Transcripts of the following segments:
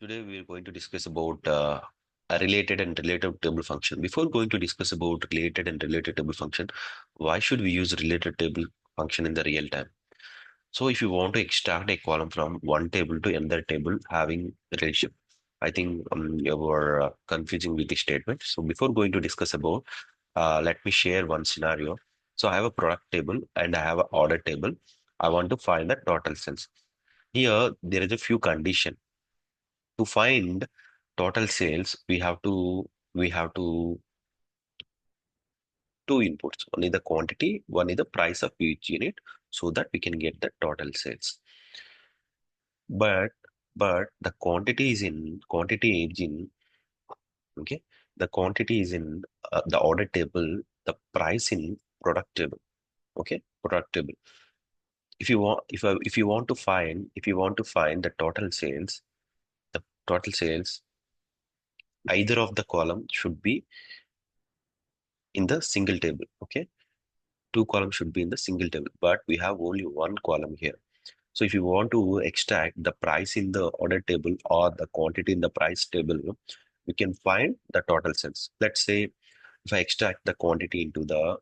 Today we are going to discuss about a related and related table function. Before going to discuss about related and related table function, why should we use related table function in the real time? So if you want to extract a column from one table to another table having relationship, I think you were confusing with the statement. So before going to discuss about, let me share one scenario. So I have a product table and I have an order table. I want to find the total sales. Here there is a few condition to find total sales. We have to two inputs. One is the quantity, one is the price of each unit, so that we can get the total sales. But the quantity is in okay. The quantity is in the order table. The price in product table. Okay, product table. If you want the total sales, either of the column should be in the single table. Okay, two columns should be in the single table, but we have only one column here. So if you want to extract the price in the order table or the quantity in the price table, we can find the total sales. Let's say if I extract the quantity into the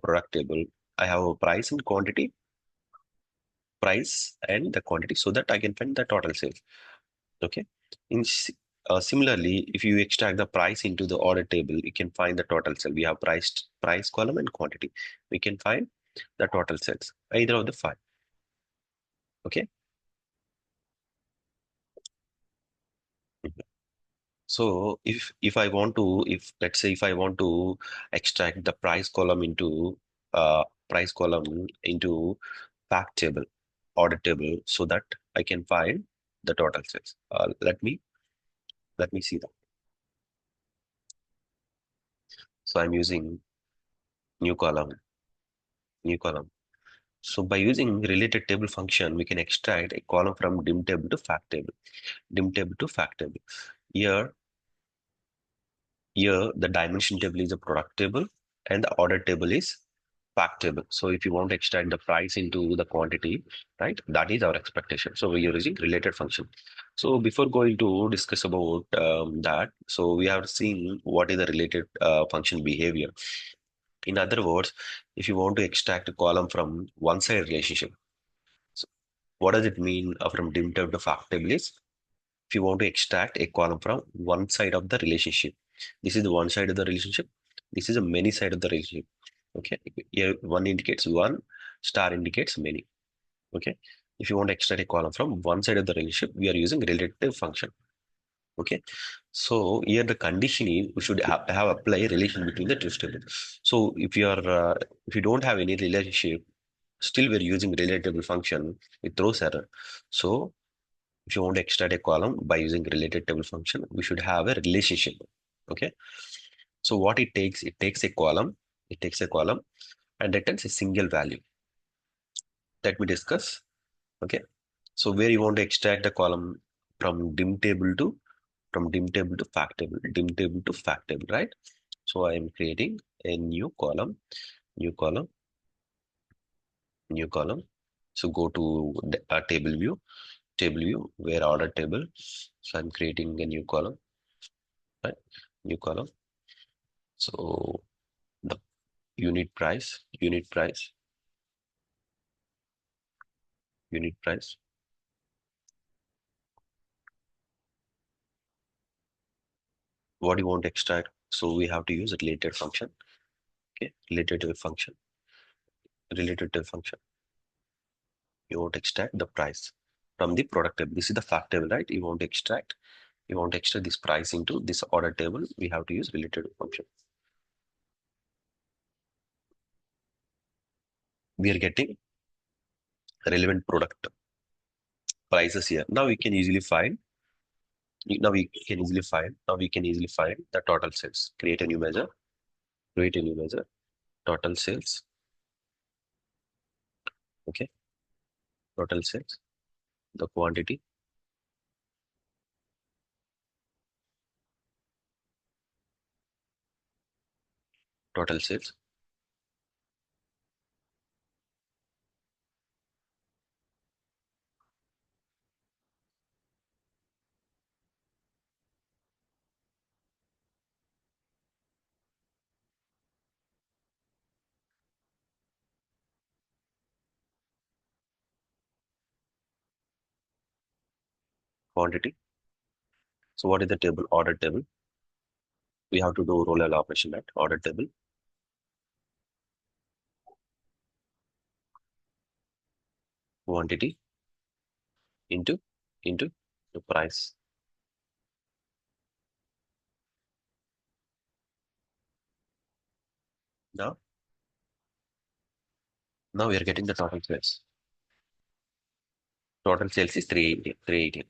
product table, I have a price and the quantity, so that I can find the total sales. Okay. Similarly, if you extract the price into the order table, you can find the total sale. We have price column and quantity. We can find the total sales, either of the five. Okay. Mhm. So if let's say if I want to extract the price column into fact table, order table, so that I can find the total sales. Let me see that. So I'm using new column, new column. So by using related table function, we can extract a column from dim table to fact table, dim table to fact table. Here, here the dimension table is a product table and the order table is fact table. So if you want to extract the price into the quantity, right, that is our expectation. So we are using related function. So before going to discuss about that, so we have seen what is the related function behavior. In other words, if you want to extract a column from one side relationship, so what does it mean from dim table to fact table is if you want to extract a column from one side of the relationship. This is the one side of the relationship. This is a many side of the relationship. Okay. Here one indicates one, star indicates many. Okay. If you want to extract a column from one side of the relationship, we are using relative function. Okay. So here the condition is we should have apply a relation between the two tables. So if you don't have any relationship, still we're using relatable function, it throws error. So if you want to extract a column by using related table function, we should have a relationship. Okay. So what it takes a column and returns a single value. Let me discuss. Okay. So where you want to extract the column from dim table to fact table, dim table to fact table, right? So I am creating a new column, new column. So go to the table view where order table. So I'm creating a new column, right? New column. So the unit price, unit price. What do you want to extract? So we have to use a related function. Okay, related to a function. You want to extract the price from the product table. This is the fact table, right? You want to extract this price into this order table. We have to use related function. We are getting relevant product prices here. Now we can easily find. Now we can easily find the total sales. Create a new measure. Create a new measure. Total sales. Okay. Total sales. The quantity. Total sales. quantity. So what is the table? Order table. We have to do row level operation at order table. Quantity into the price. Now, now we are getting the total sales. Total sales is 380. 380.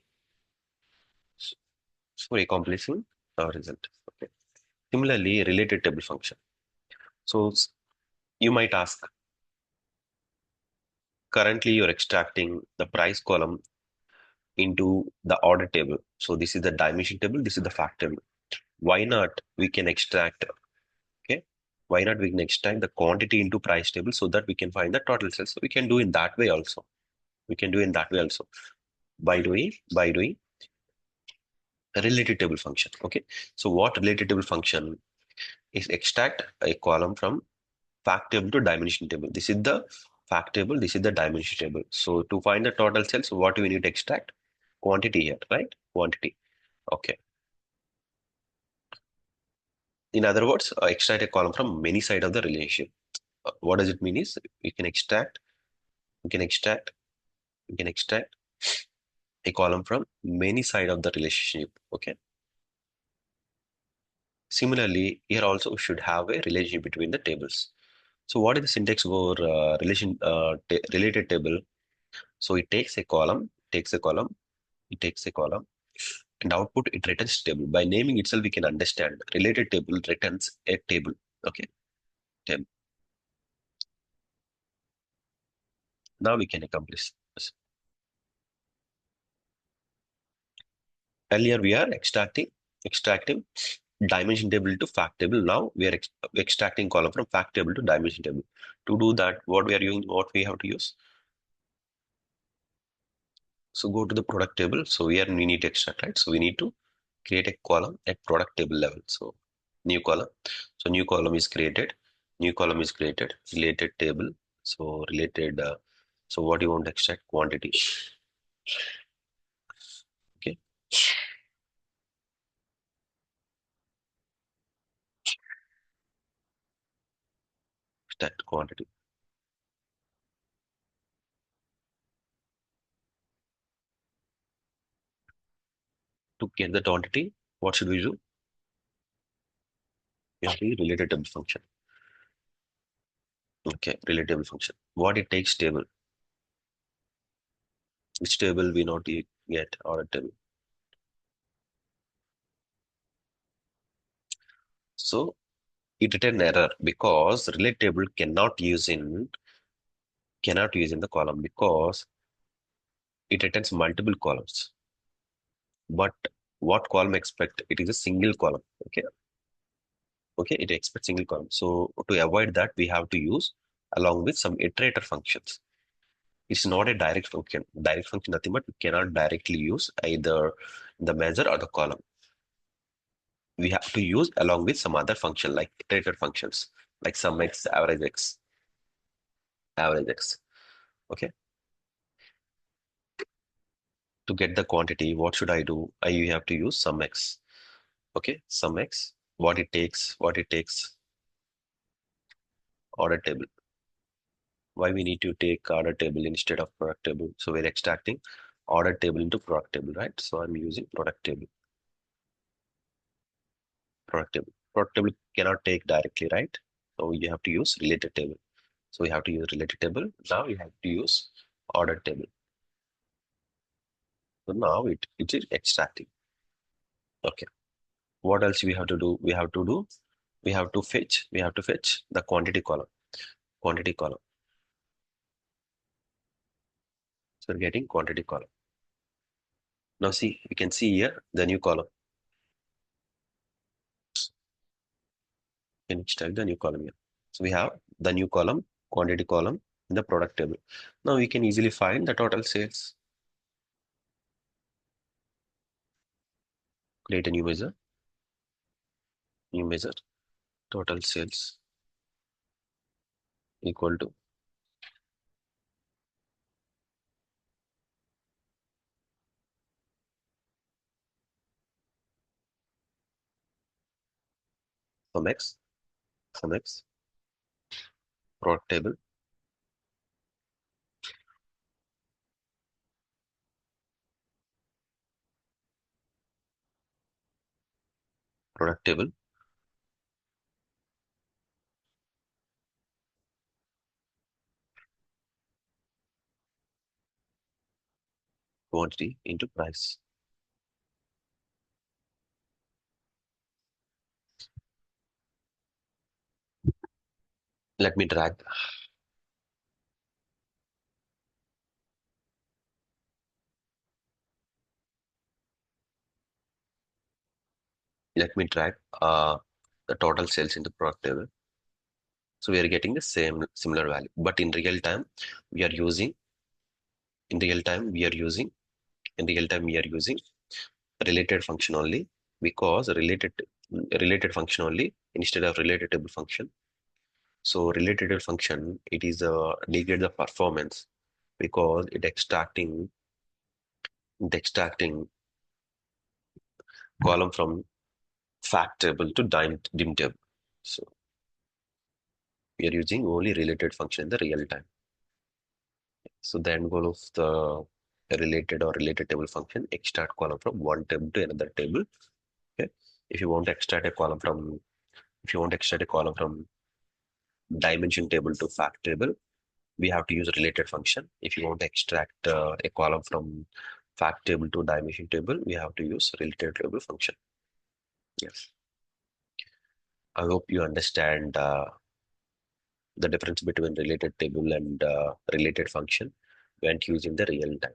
So accomplishing our result. Okay. Similarly, related table function. So you might ask, currently you're extracting the price column into the order table. So this is the dimension table, this is the fact table. Why not we can extract, okay? Why not we can extract the quantity into price table so that we can find the total sales. So we can do in that way also. We can do in that way also by doing a related table function. Okay. So what related table function is extract a column from fact table to dimension table. This is the fact table, this is the dimension table. So to find the total sales, what do we need to extract? Quantity here, right? Quantity. Okay. In other words, extract a column from many side of the relationship. What does it mean is we can extract, we can extract, we can extract a column from many side of the relationship. Okay. Similarly, here also we should have a relationship between the tables. So what is the syntax for related table? So it takes a column, takes a column, it takes a column, and output it returns table. By naming itself, we can understand related table returns a table. Okay, table. Now we can accomplish this. Earlier we are extracting dimension table to fact table. Now we are extracting column from fact table to dimension table. To do that, what we are using, what we have to use. So go to the product table. So here we need to extract, right? So we need to create a column at product table level. So new column. So new column is created. New column is created. Related table. So related. So what you want to extract? Quantity. Okay. Extract quantity. To get the quantity, what should we do? We have the related table function. Okay, related table function. What it takes table. Which table we not get our table. So it return error because relate table cannot use in the column because it returns multiple columns. But what column expect? It is a single column. Okay. Okay, it expects single column. So to avoid that, we have to use along with some iterator functions. It's not a direct function. Direct function nothing but we cannot directly use either the measure or the column. We have to use along with some other function like iterator functions, like sum x, average x, average x. Okay. To get the quantity, what should I do? I have to use sum x. Okay, sum x, what it takes, order table. Why we need to take order table instead of product table? So we're extracting order table into product table, right? So I'm using product table, product table. Product table cannot take directly, right? So you have to use related table. So we have to use related table. Now we have to use order table. So now it is extracting. Okay. What else we have to do? We have to fetch the quantity column. Quantity column. So we're getting quantity column. Now see, we can see here the new column. Can extract the new column here. So we have the new column, quantity column in the product table. Now we can easily find the total sales. Create a new measure, total sales equal to From X, from X, product table, product table, quantity into price. Let me drag. Let me drag the total sales into product table. So we are getting the same similar value, but in real time, we are using in real time we are using in real time we are using related function only because related function only instead of related table function. So related table function it is degrade the performance because it extracting column from fact table to dim table. So we are using only related function in the real time. So the end goal of the related or related table function, extract column from one table to another table. Okay. If you want to extract a column from, if you want to extract a column from dimension table to fact table, we have to use related function. If you want to extract a column from fact table to dimension table, we have to use related table function. Yes. I hope you understand the difference between related table and related function when using the real time.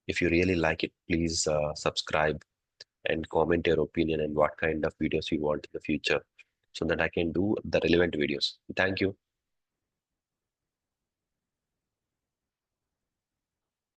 If you really like it, please subscribe and comment your opinion and what kind of videos you want in the future so that I can do the relevant videos. Thank you.